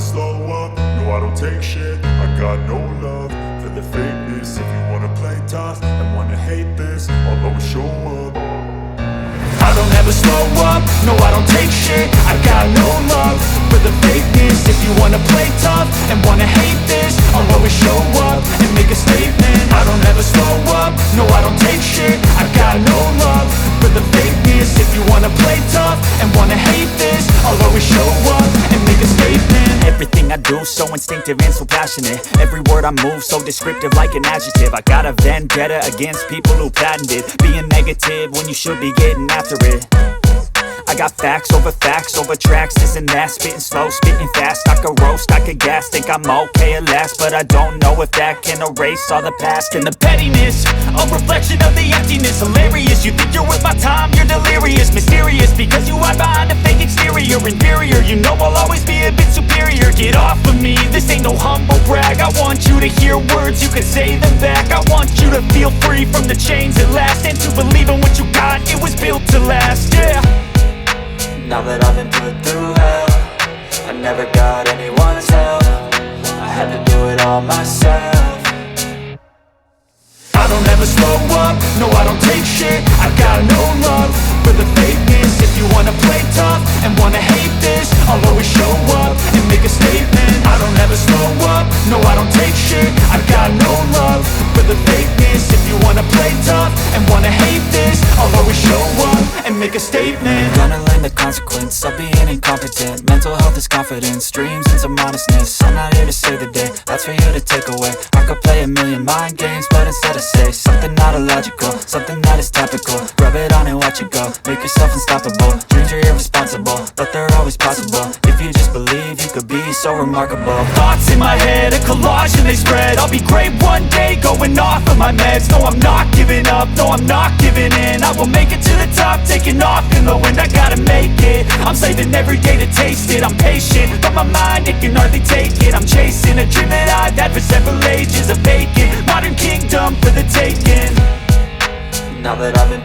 slow up, no I don't take shit. I got no love for the fakeness. If you wanna play tough and wanna hate this, I'll always show up. I don't ever slow up, no I don't take shit. I got no love for the fakeness. If you wanna play tough and wanna hate this, I'll always show up and make a statement. I don't ever slow up, no I don't take shit. I got no love for the fakeness. If you wanna play tough and wanna hate this, I'll always show up and make a statement. Everything I do so instinctive and so passionate. Every word I move so descriptive like an adjective. I got a vendetta against people who patented being negative when you should be getting after it. I got facts over tracks, this and that. Spitting slow, spitting fast. I could roast, I could gas. Think I'm okay at last, but I don't know if that can erase all the past. And the pettiness, a reflection of the emptiness. Hilarious, you think you're worth my time, you're delirious. Mysterious, because you hide behind a fake exterior. Inferior, you know I'll always be a bit superior. Get off of me, this ain't no humble brag. I want you to hear words, you can say them back. I want you to feel free from the chains at last, and to believe in what you got, it was built to last, yeah. Now that I've been put through hell, I never got anyone's help. I had to do it all myself. I don't ever slow up, no I don't take shit. I got no love for the fakeness. If you wanna play tough and wanna hate this, I'll always show up and make a statement. I don't ever slow up, no I don't take shit. I got no love for the fakeness. If you wanna play tough and wanna hate this, I'll always show up and make a statement. Gonna learn the consequence of being incompetent. Mental health is confidence, dreams and some honestness. I'm not here to save the day, that's for you to take away. I could play a million mind games, but instead I say something not illogical, something that is topical. Rub it on and watch it go, make yourself unstoppable. Dreams are irresponsible, but they're always possible. If you just believe, you could be so remarkable. Thoughts in my head, a collage and they spread. I'll be great one day, going off of my meds. No, I'm not giving up, no, I'm not giving in. I will make it to the top, taking off in the wind. I gotta make it, I'm saving every day to taste it. I'm patient, but my mind, it can hardly take it. I'm chasing a dream that I've had for several ages. A vacant, modern kingdom for the taking. Now that I've been